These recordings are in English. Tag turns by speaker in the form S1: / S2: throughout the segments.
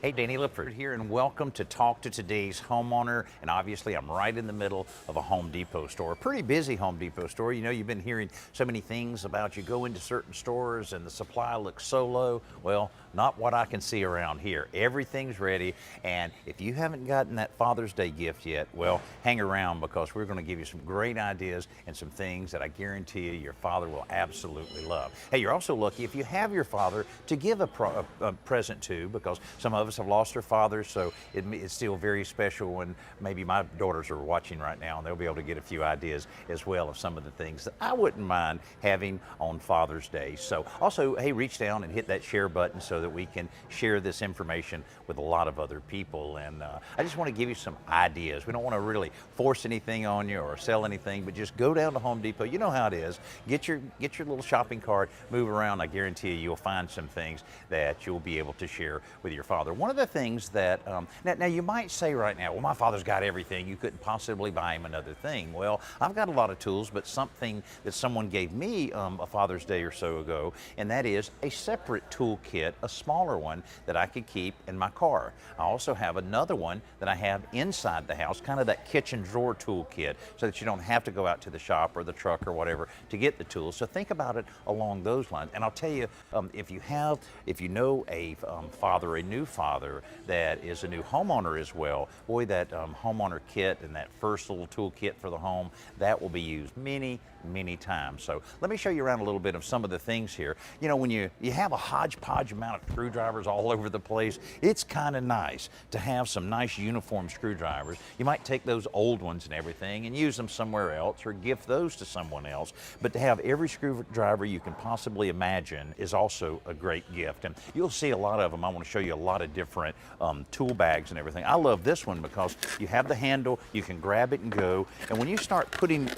S1: Hey, Danny Lipford here, and welcome to Talk to Today's Homeowner. And obviously, I'm right in the middle of a Home Depot store, a pretty busy Home Depot store. You know, you've been hearing so many things about you go into certain stores and the supply looks so low. Well, not what I can see around here. Everything's ready, and if you haven't gotten that Father's Day gift yet, well, hang around because we're going to give you some great ideas and some things that I guarantee you your father will absolutely love. Hey, you're also lucky if you have your father to give a present to, because some of us have lost our fathers, so it's still very special when maybe my daughters are watching right now and they'll be able to get a few ideas as well of some of the things that I wouldn't mind having on Father's Day. So also, hey, reach down and hit that share button so that we can share this information with a lot of other people. And I just want to give you some ideas. We don't want to really force anything on you or sell anything, but just go down to Home Depot. You know how it is. Get your little shopping cart, move around. I guarantee you'll find some things that you'll be able to share with your father. One of the things that, now you might say right now, well, my father's got everything. You couldn't possibly buy him another thing. Well, I've got a lot of tools, but something that someone gave me a Father's Day or so ago, and that is a separate tool kit, a smaller one that I could keep in my car. I also have another one that I have inside the house, kind of that kitchen drawer tool kit, so that you don't have to go out to the shop or the truck or whatever to get the tools. So think about it along those lines. And I'll tell you, if you know a father, a new father that is a new homeowner as well, boy, that homeowner kit and that first little tool kit for the home, that will be used many times. So let me show you around a little bit of some of the things here. You know, when you have a hodgepodge amount of screwdrivers all over the place, it's kind of nice to have some nice uniform screwdrivers. You might take those old ones and everything and use them somewhere else or gift those to someone else, but to have every screwdriver you can possibly imagine is also a great gift. And you'll see a lot of them. I want to show you a lot of different tool bags and everything. I love this one because you have the handle, you can grab it and go, and when you start putting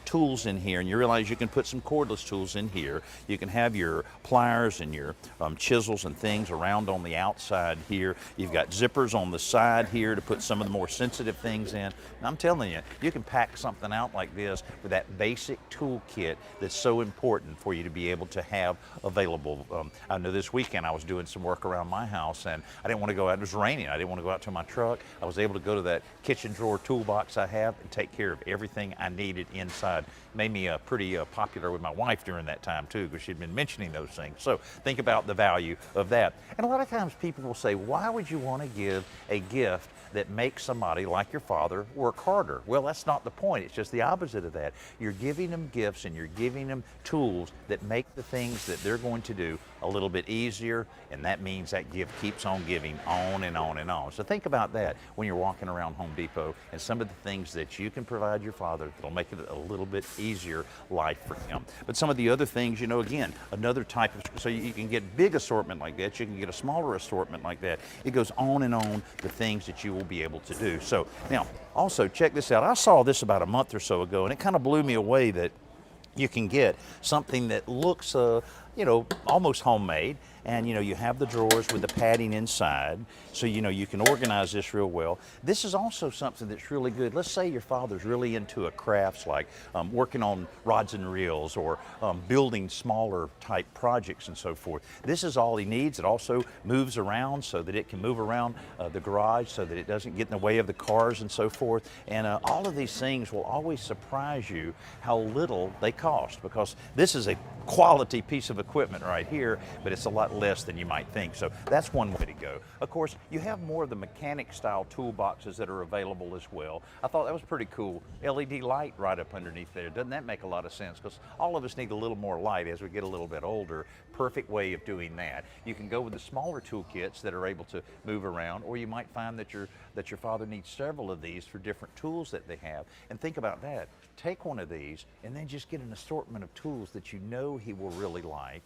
S1: tools in here and you realize you can put some cordless tools in here, you can have your pliers and your chisels and things around on the outside here. You've got zippers on the side here to put some of the more sensitive things in. And I'm telling you, you can pack something out like this with that basic tool kit that's so important for you to be able to have available. I know this weekend I was doing some work around my house and I didn't want to go out. It was raining. I didn't want to go out to my truck. I was able to go to that kitchen drawer toolbox I have and take care of everything I needed inside. Made me pretty popular with my wife during that time too, because she'd been mentioning those things. So think about the value of that. And a lot of times people will say, why would you want to give a gift that makes somebody like your father work harder? Well, that's not the point. It's just the opposite of that. You're giving them gifts and you're giving them tools that make the things that they're going to do a little bit easier, and that means that gift keeps on giving on and on and on. So think about that when you're walking around Home Depot and some of the things that you can provide your father that'll make it a little bit easier life for him. But some of the other things, you know, again, another type of, so you can get big assortment like that, you can get a smaller assortment like that. It goes on and on, the things that you will be able to do. So now, also check this out. I saw this about a month or so ago, and it kind of blew me away that you can get something that looks, you know, almost homemade. And, you know, you have the drawers with the padding inside, so, you know, you can organize this real well. This is also something that's really good. Let's say your father's really into a crafts like working on rods and reels or building smaller type projects and so forth. This is all he needs. It also moves around so that it can move around the garage so that it doesn't get in the way of the cars and so forth. And all of these things will always surprise you how little they cost, because this is a quality piece of equipment right here, but it's a lot less than you might think. So that's one way to go. Of course, you have more of the mechanic style toolboxes that are available as well. I thought that was pretty cool. LED light right up underneath there. Doesn't that make a lot of sense? Because all of us need a little more light as we get a little bit older. Perfect way of doing that. You can go with the smaller toolkits that are able to move around, or you might find that your father needs several of these for different tools that they have. And think about that. Take one of these and then just get an assortment of tools that you know he will really like.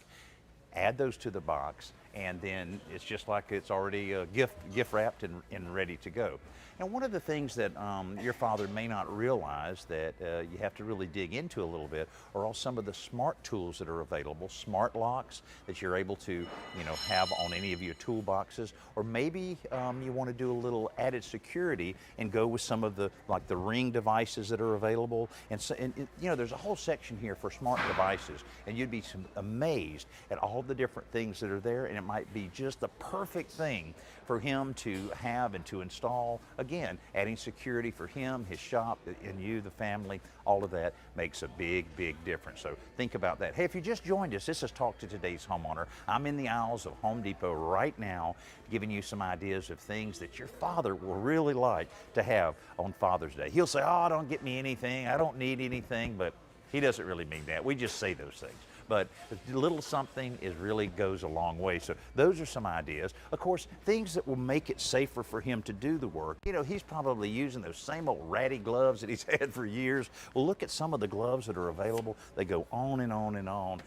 S1: Add those to the box, and then it's just like it's already gift wrapped and ready to go. And one of the things that your father may not realize that you have to really dig into a little bit are all some of the smart tools that are available, smart locks that you're able to, you know, have on any of your toolboxes, or maybe you want to do a little added security and go with some of the, like the Ring devices that are available. And, so, you know, there's a whole section here for smart devices, and you'd be amazed at all the different things that are there. And it might be just the perfect thing for him to have and to install. Again, adding security for him, his shop, and you, the family, all of that makes a big, big difference. So think about that. Hey, if you just joined us, this is Talk to Today's Homeowner. I'm in the aisles of Home Depot right now, giving you some ideas of things that your father will really like to have on Father's Day. He'll say, oh, don't get me anything, I don't need anything, but he doesn't really mean that. We just say those things. But a little something really goes a long way. So those are some ideas. Of course, things that will make it safer for him to do the work. You know, he's probably using those same old ratty gloves that he's had for years. Well, look at some of the gloves that are available. They go on and on and on.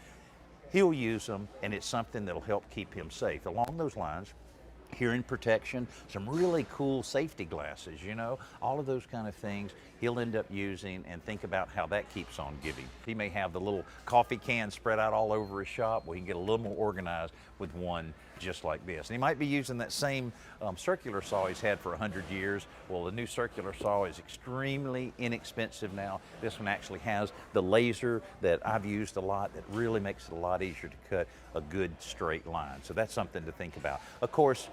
S1: He'll use them, and it's something that'll help keep him safe. Along those lines, hearing protection, some really cool safety glasses, you know, all of those kind of things he'll end up using, and think about how that keeps on giving. He may have the little coffee can spread out all over his shop. Well, he can get a little more organized with one just like this. And he might be using that same circular saw he's had for 100 years. Well, the new circular saw is extremely inexpensive now. This one actually has the laser that I've used a lot that really makes it a lot easier to cut a good straight line. So that's something to think about. Of course,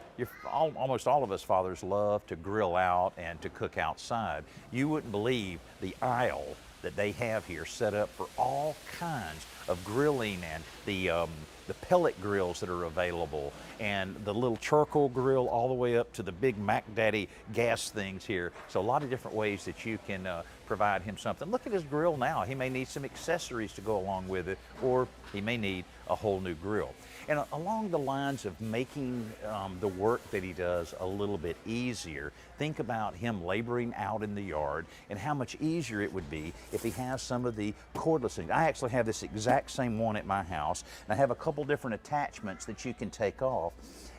S1: almost all of us fathers love to grill out and to cook outside. You wouldn't believe the aisle that they have here set up for all kinds of grilling, and the pellet grills that are available, and the little charcoal grill all the way up to the big Mac Daddy gas things here. So a lot of different ways that you can provide him something. Look at his grill now. He may need some accessories to go along with it, or he may need a whole new grill. And along the lines of making the work that he does a little bit easier, think about him laboring out in the yard and how much easier it would be if he has some of the cordless things. I actually have this exact same one at my house, and I have a couple different attachments that you can take off.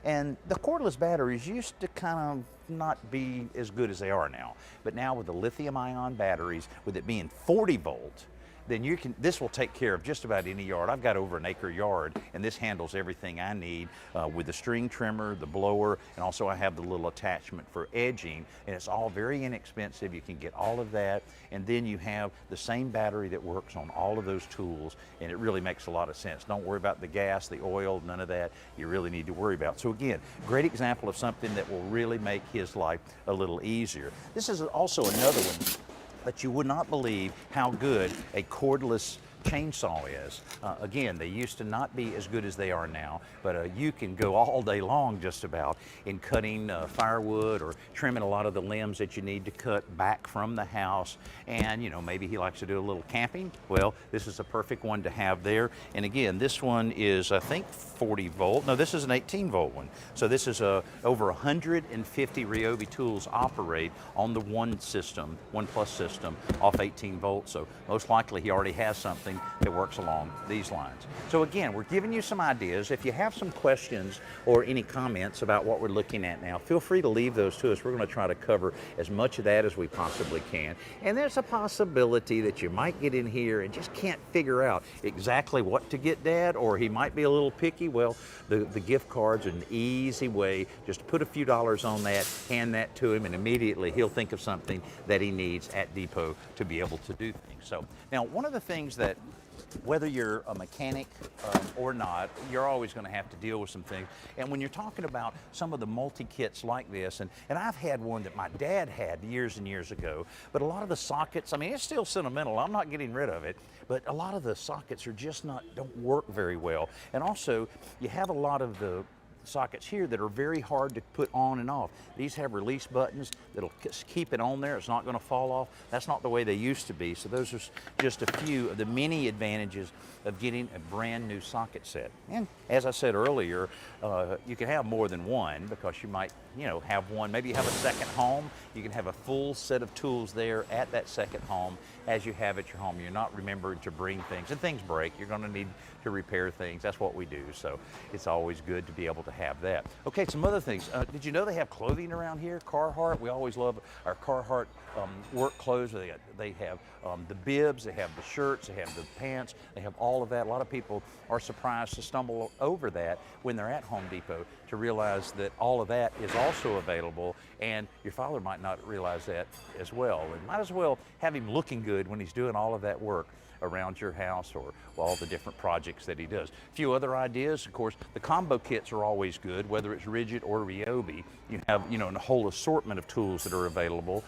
S1: And the cordless batteries used to kind of not be as good as they are now. But now with the lithium-ion batteries, with it being 40 volt, then this will take care of just about any yard. I've got over an acre yard, and this handles everything I need with the string trimmer, the blower, and also I have the little attachment for edging, and it's all very inexpensive. You can get all of that, and then you have the same battery that works on all of those tools, and it really makes a lot of sense. Don't worry about the gas, the oil, none of that you really need to worry about. So again, great example of something that will really make his life a little easier. This is also another one that you would not believe how good a cordless chainsaw is. Again, they used to not be as good as they are now, but you can go all day long just about in cutting firewood or trimming a lot of the limbs that you need to cut back from the house. And you know, maybe he likes to do a little camping. Well, this is a perfect one to have there. And again, this one is, I think, 40 volt. No, this is an 18 volt one. So this is over 150 Ryobi tools operate on the one plus system off 18 volts. So most likely he already has something that works along these lines. So again, we're giving you some ideas. If you have some questions or any comments about what we're looking at now, feel free to leave those to us. We're going to try to cover as much of that as we possibly can. And there's a possibility that you might get in here and just can't figure out exactly what to get Dad, or he might be a little picky. Well, the gift cards are an easy way just to put a few dollars on that, hand that to him, and immediately he'll think of something that he needs at Depot to be able to do things. So now, one of the things that, whether you're a mechanic or not, you're always going to have to deal with some things. And when you're talking about some of the multi-kits like this, and I've had one that my dad had years and years ago, but a lot of the sockets, I mean, it's still sentimental, I'm not getting rid of it, but a lot of the sockets are just don't work very well. And also, you have a lot of the sockets here that are very hard to put on and off. These have release buttons that'll keep it on there. It's not going to fall off. That's not the way they used to be. So those are just a few of the many advantages of getting a brand new socket set. And as I said earlier, you can have more than one, because you might, have one. Maybe you have a second home. You can have a full set of tools there at that second home as you have at your home. You're not remembering to bring things, and things break. You're going to need to repair things. That's what we do. So it's always good to be able to have that. Okay, some other things. Did you know they have clothing around here? Carhartt. We always love our Carhartt work clothes. They have the bibs, they have the shirts, they have the pants, they have all of that. A lot of people are surprised to stumble over that when they're at Home Depot, to realize that all of that is also available, and your father might not realize that as well. And might as well have him looking good when he's doing all of that work around your house, or all the different projects that he does. A few other ideas, of course, the combo kits are always good, whether it's rigid or Ryobi. You have, a whole assortment of tools that are available.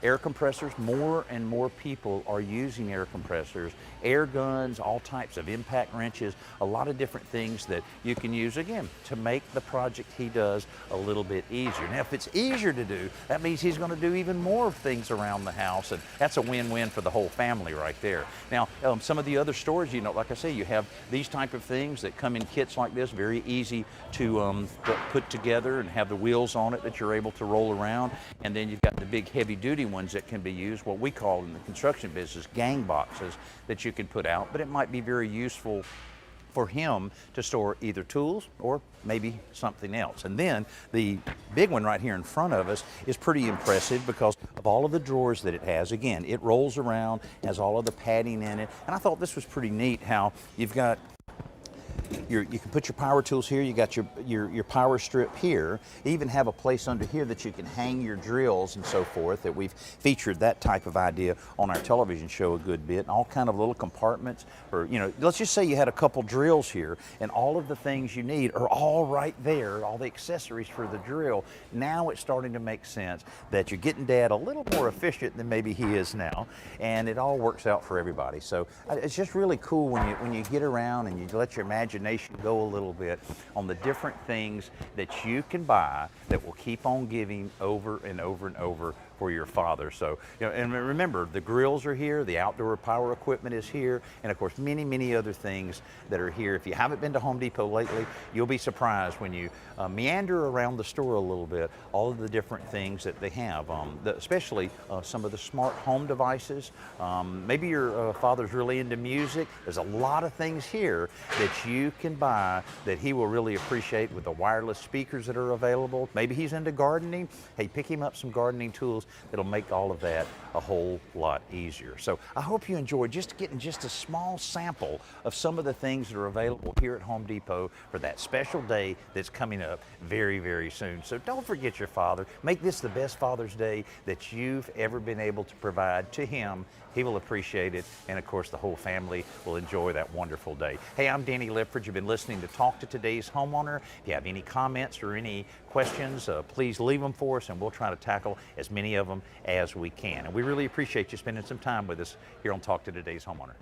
S1: Air compressors, more and more people are using air compressors, air guns, all types of impact wrenches, a lot of different things that you can use, again, to make the project he does a little bit easier. Now, if it's easier to do, that means he's going to do even more things around the house, and that's a win-win for the whole family right there. Now, some of the other stores, like I say, you have these type of things that come in kits like this, very easy to put together and have the wheels on it that you're able to roll around. And then you've got the big heavy-duty ones that can be used, what we call in the construction business, gang boxes that you can put out, but it might be very useful for him to store either tools or maybe something else. And then the big one right here in front of us is pretty impressive because of all of the drawers that it has. Again, it rolls around, has all of the padding in it, and I thought this was pretty neat how you've got you can put your power tools here, you got your power strip here, you even have a place under here that you can hang your drills and so forth, that we've featured that type of idea on our television show a good bit, and all kind of little compartments, or let's just say you had a couple drills here and all of the things you need are all right there, all the accessories for the drill. Now it's starting to make sense that you're getting Dad a little more efficient than maybe he is now, and it all works out for everybody. So it's just really cool when you get around and you let your imagination go a little bit on the different things that you can buy that will keep on giving over and over and over for your father. So, and remember, the grills are here, the outdoor power equipment is here, and of course many, many other things that are here. If you haven't been to Home Depot lately, you'll be surprised when you meander around the store a little bit, all of the different things that they have, especially some of the smart home devices. Maybe your father's really into music. There's a lot of things here that you can buy that he will really appreciate, with the wireless speakers that are available. Maybe he's into gardening. Hey, pick him up some gardening tools that'll make all of that a whole lot easier. So I hope you enjoyed getting just a small sample of some of the things that are available here at Home Depot for that special day that's coming up very, very soon. So don't forget your father. Make this the best Father's Day that you've ever been able to provide to him. He will appreciate it, and of course the whole family will enjoy that wonderful day. Hey, I'm Danny Lipford. You've been listening to Talk to Today's Homeowner. If you have any comments or any questions, please leave them for us, and we'll try to tackle as many of them as we can. And we really appreciate you spending some time with us here on Talk to Today's Homeowner.